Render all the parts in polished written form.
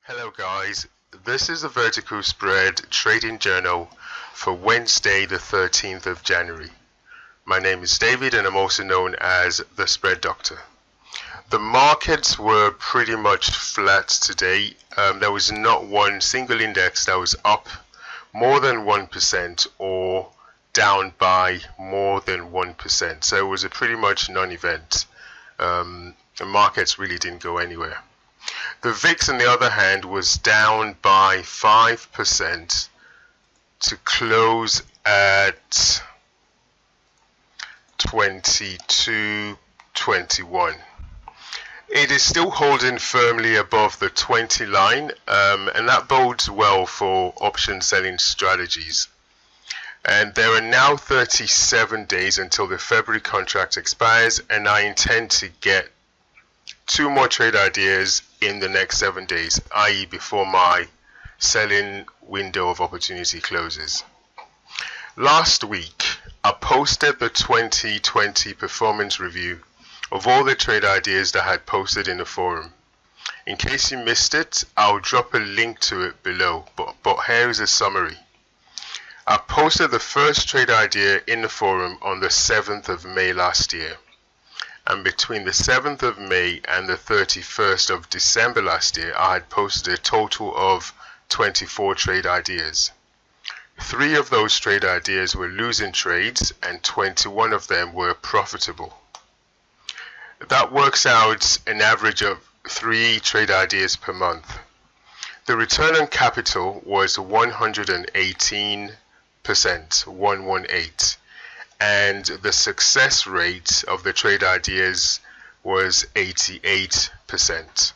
Hello guys, this is a vertical spread trading journal for Wednesday the 13th of January. My name is David and I'm also known as the Spread Doctor. The markets were pretty much flat today. There was not one single index that was up more than 1% or down by more than 1%. So it was a pretty much non-event. The markets really didn't go anywhere. The VIX, on the other hand, was down by 5% to close at 22.21. It is still holding firmly above the 20 line, and that bodes well for option selling strategies. And there are now 37 days until the February contract expires, and I intend to get 2 more trade ideas in the next 7 days, i.e. before my selling window of opportunity closes. Last week, I posted the 2020 performance review of all the trade ideas that I had posted in the forum. In case you missed it, I'll drop a link to it below, but here is a summary. I posted the first trade idea in the forum on the 7th of May last year. And between the 7th of May and the 31st of December last year, I had posted a total of 24 trade ideas. 3 of those trade ideas were losing trades and 21 of them were profitable. That works out an average of 3 trade ideas per month. The return on capital was 118%, 118. And the success rate of the trade ideas was 88%.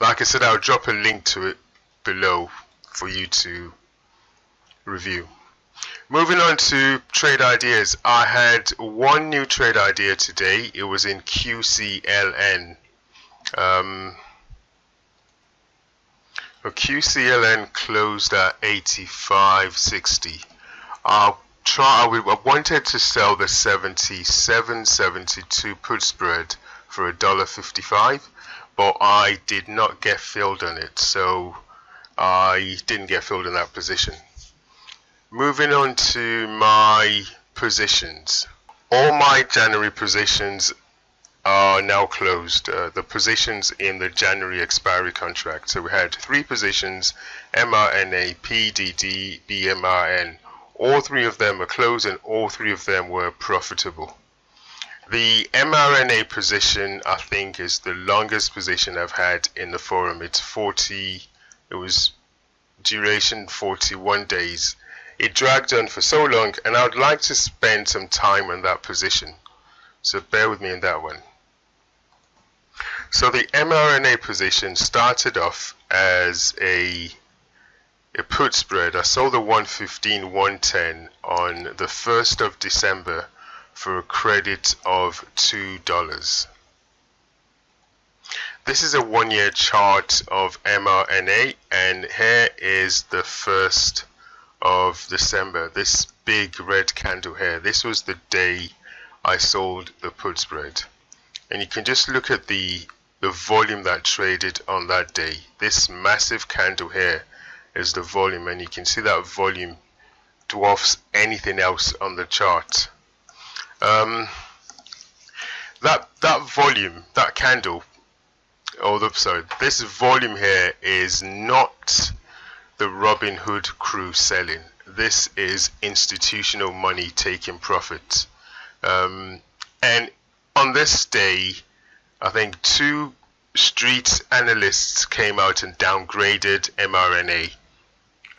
Like I said, I'll drop a link to it below for you to review. Moving on to trade ideas, I had 1 new trade idea today. It was in QCLN. QCLN closed at 85.60. I wanted to sell the 77.72 put spread for $1.55, but I did not get filled on it, so I didn't get filled in that position. Moving on to my positions. All my January positions are now closed. The positions in the January expiry contract. So we had 3 positions: MRNA, PDD, BMRN. All 3 of them are closed and all 3 of them were profitable. The mRNA position, I think, is the longest position I've had in the forum. It was duration 41 days. It dragged on for so long and I would like to spend some time on that position. So bear with me on that one. So the mRNA position started off as a put spread. I sold the 115.110 on the 1st of December for a credit of $2. This is a 1-year chart of mRNA, and here is the 1st of December. This big red candle here. This was the day I sold the put spread. And you can just look at the volume that traded on that day. This massive candle here is the volume, and you can see that volume dwarfs anything else on the chart. That volume, that candle, this volume here is not the Robin Hood crew selling. This is institutional money taking profit. And on this day, I think 2 street analysts came out and downgraded mRNA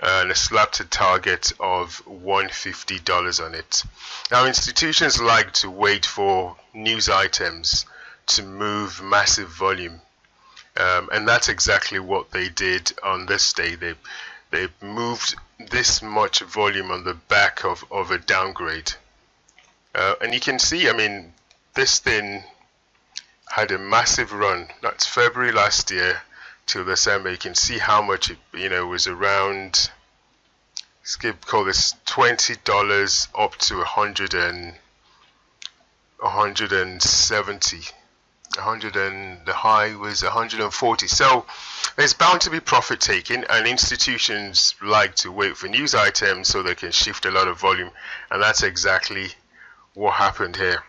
and slapped a target of $150 on it. Now, institutions like to wait for news items to move massive volume, and that's exactly what they did on this day. They moved this much volume on the back of a downgrade, and you can see, I mean, this thing had a massive run. That's February last year till December. You can see how much it, was around, call this $20 up to 170. 100 and the high was 140. So there's bound to be profit taking, and institutions like to wait for news items so they can shift a lot of volume, and that's exactly what happened here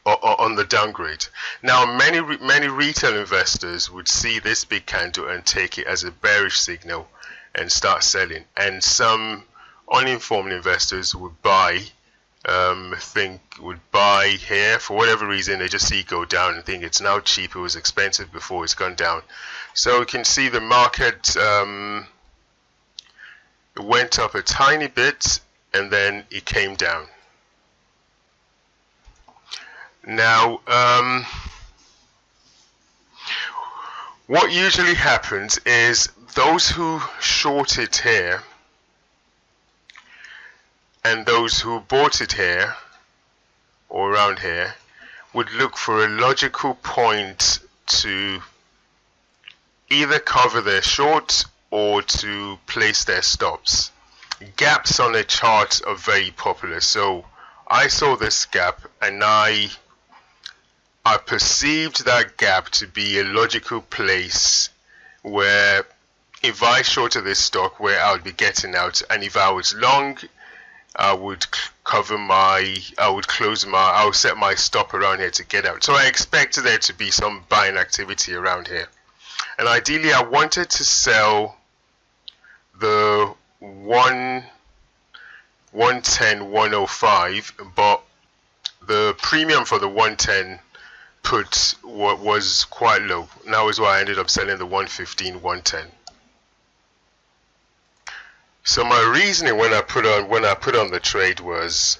on the downgrade. Now many retail investors would see this big candle and take it as a bearish signal and start selling, and some uninformed investors would buy here for whatever reason. They just see it go down and think it's now cheap. It was expensive before, it's gone down. So you can see the market went up a tiny bit and then it came down. Now what usually happens is those who short it here and those who bought it here or around here would look for a logical point to either cover their short or to place their stops. Gaps on a chart are very popular. So I saw this gap and I perceived that gap to be a logical place where if I shorted this stock, where I would be getting out, and if I was long, I would set my stop around here to get out. So I expected there to be some buying activity around here. And ideally I wanted to sell the 110, 105, but the premium for the 110 put was quite low. And that was why I ended up selling the 115, 110. So my reasoning when I put on the trade was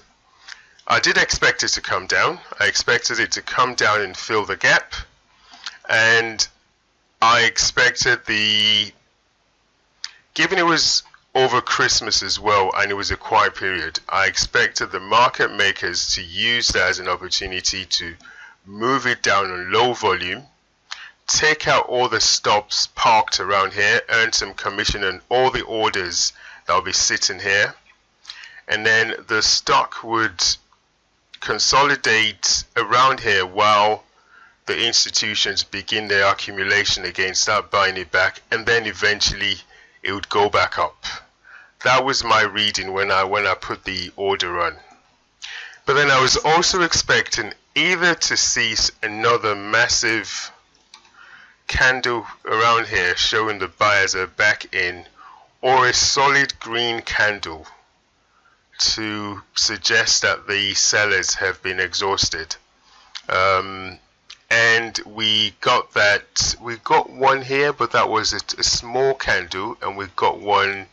I did expect it to come down. I expected it to come down and fill the gap, and I expected given it was over Christmas as well and it was a quiet period, I expected the market makers to use that as an opportunity to move it down on low volume, take out all the stops parked around here, earn some commission on all the orders that'll be sitting here, and then the stock would consolidate around here while the institutions begin their accumulation again, start buying it back, and then eventually it would go back up. That was my reading when I put the order on. But then I was also expecting either to see another massive candle around here showing the buyers are back in, or a solid green candle to suggest that the sellers have been exhausted. And we got one here, but that was a small candle, and we got one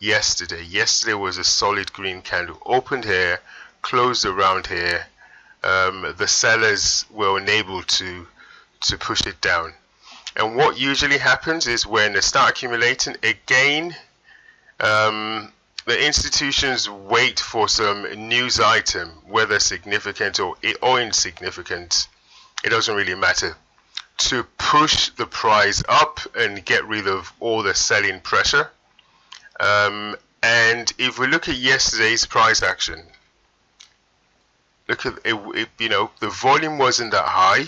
yesterday. Yesterday was a solid green candle, opened here, closed around here. The sellers were unable to push it down. And what usually happens is when they start accumulating again, the institutions wait for some news item, whether significant or insignificant, it doesn't really matter, to push the price up and get rid of all the selling pressure. And if we look at yesterday's price action, look at it, the volume wasn't that high,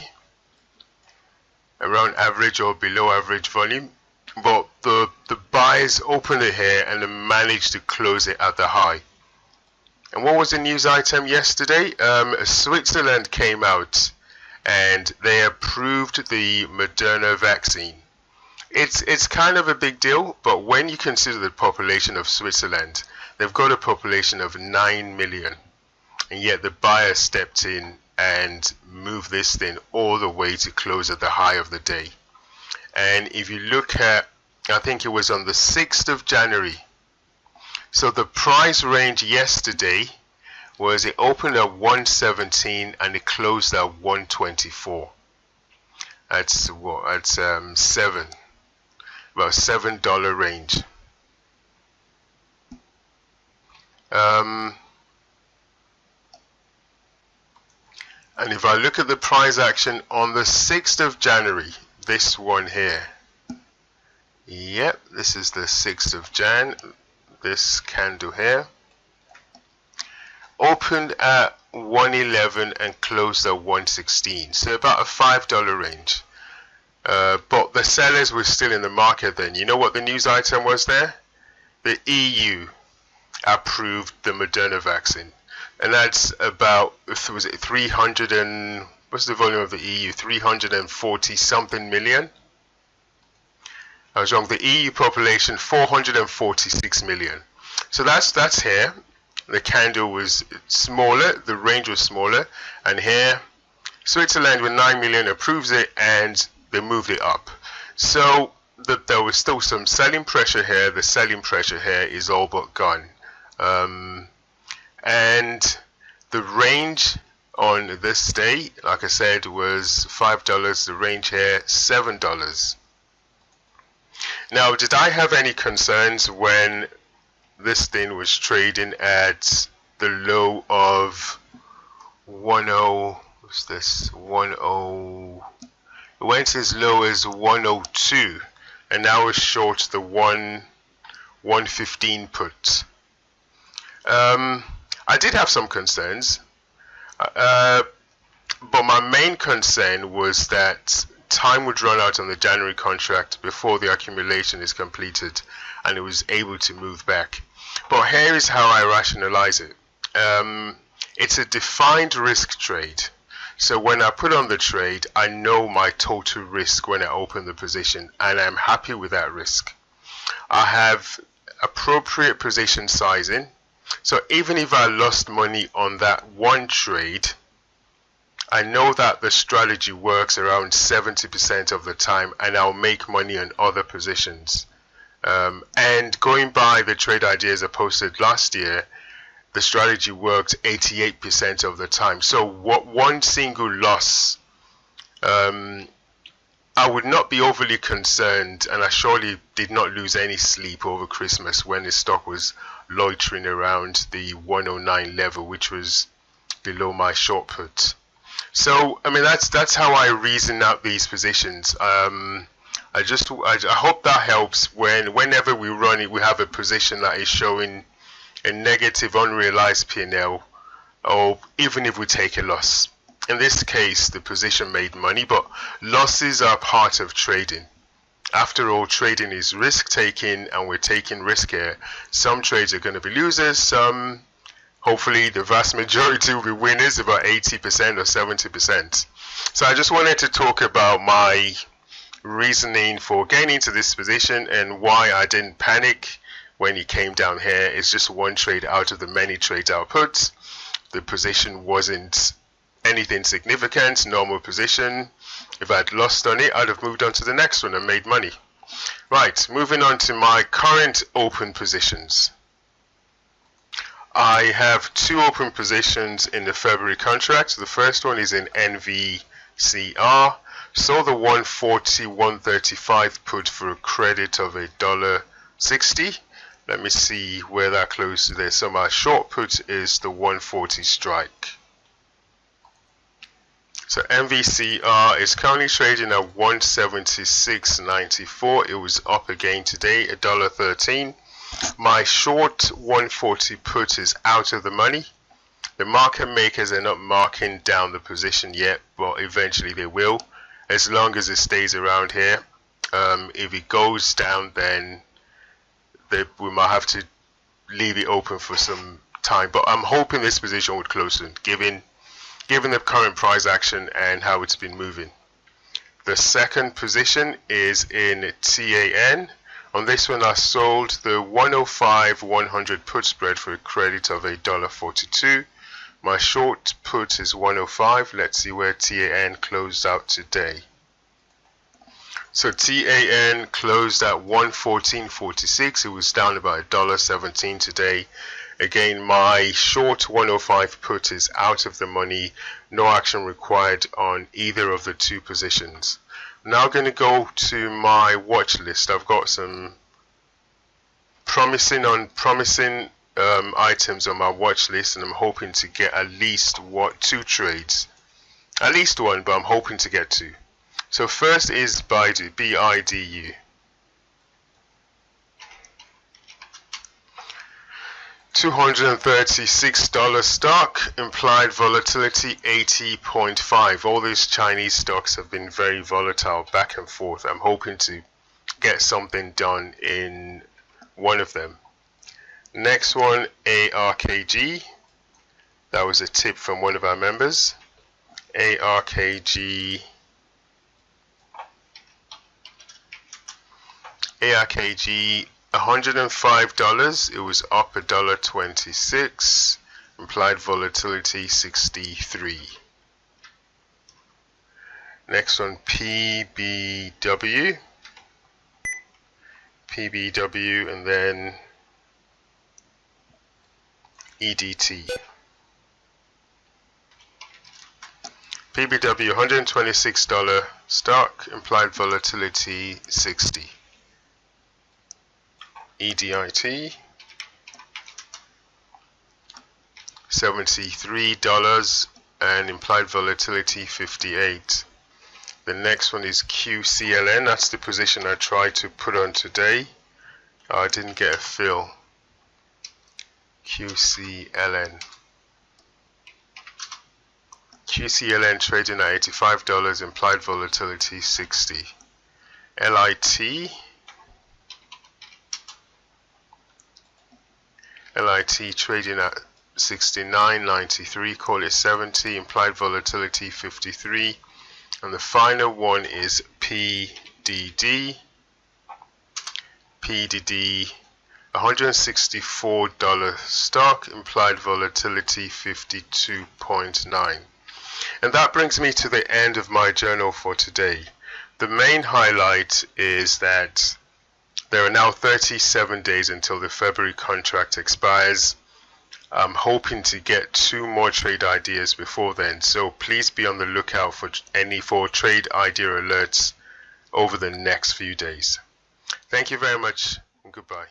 around average or below average volume, but the buyers opened it here and they managed to close it at the high. And what was the news item yesterday? Switzerland came out and they approved the Moderna vaccine. It's kind of a big deal, but when you consider the population of Switzerland, they've got a population of 9 million, and yet the buyer stepped in and moved this thing all the way to close at the high of the day. And if you look at, I think it was on the 6th of January. So the price range yesterday was it opened at 117 and it closed at 124. That's what? That's about $7 range. And if I look at the price action on the 6th of January, this one here, yep, this is the 6th of Jan, this candle here, opened at 111 and closed at 116, so about a $5 range. But the sellers were still in the market then. You know what the news item was there? The EU approved the Moderna vaccine, and that's about, was it 300 and, what's the volume of the EU? 340 something million. I was wrong. The EU population 446 million. So that's here. The candle was smaller, the range was smaller, and here Switzerland with 9 million approves it and they moved it up. So there was still some selling pressure here. The selling pressure here is all but gone. And the range on this day, like I said, was $5. The range here, $7. Now, did I have any concerns when this thing was trading at the low of 10? What's this? 10. It went as low as 102, and now it's short the 115 put. I did have some concerns, but my main concern was that time would run out on the January contract before the accumulation is completed and it was able to move back. But here is how I rationalize it. It's a defined risk trade. So when I put on the trade, I know my total risk when I open the position, and I'm happy with that risk. I have appropriate position sizing. So even if I lost money on that one trade, I know that the strategy works around 70% of the time, and I'll make money on other positions. And going by the trade ideas I posted last year, the strategy worked 88% of the time. So what one single loss, I would not be overly concerned, and I surely did not lose any sleep over Christmas when the stock was loitering around the 109 level, which was below my short put. So I mean that's how I reason out these positions. I hope that helps. Whenever we run it, we have a position that is showing a negative unrealized P&L, or even if we take a loss. In this case, the position made money, but losses are part of trading. After all, trading is risk taking, and we're taking risk here. Some trades are going to be losers, some, hopefully the vast majority will be winners, about 80% or 70%. So I just wanted to talk about my reasoning for getting into this position and why I didn't panic when it came down here. It's just one trade out of the many trades I put. The position wasn't anything significant, normal position. If I'd lost on it, I'd have moved on to the next one and made money. Right, moving on to my current open positions. I have two open positions in the February contract. The first one is in NVCR. Sold the 140, 135 put for a credit of $1.60. Let me see where that closed there. So my short put is the 140 strike. So NVCR is currently trading at 176.94. It was up again today, $1.13. My short 140 put is out of the money. The market makers are not marking down the position yet, but eventually they will, as long as it stays around here. If it goes down, then we might have to leave it open for some time. But I'm hoping this position would close soon, given the current price action and how it's been moving. The second position is in TAN. On this one, I sold the 105-100 put spread for a credit of $1.42. My short put is 105. Let's see where TAN closed out today. So TAN closed at 114.46. It was down about $1.17 today. Again, my short 105 put is out of the money. No action required on either of the two positions. Now going to go to my watch list. I've got some promising items on my watch list, and I'm hoping to get at least two trades. At least one, but I'm hoping to get two. So first is BIDU, B-I-D-U. $236 stock, implied volatility 80.5. All these Chinese stocks have been very volatile, back and forth. I'm hoping to get something done in one of them. Next one, ARKG. That was a tip from one of our members. ARKG $105. It was up $1.26. Implied volatility 63. Next one, PBW, and then EDT. PBW $126 stock, implied volatility 60. EDIT $73 and implied volatility 58. The next one is QCLN. That's the position I tried to put on today. I didn't get a fill. QCLN trading at $85, implied volatility 60. LIT trading at 69.93, call it 70, implied volatility 53. And the final one is PDD $164 stock, implied volatility 52.9. And that brings me to the end of my journal for today. The main highlight is that there are now 37 days until the February contract expires. I'm hoping to get 2 more trade ideas before then, so please be on the lookout for trade idea alerts over the next few days. Thank you very much and goodbye.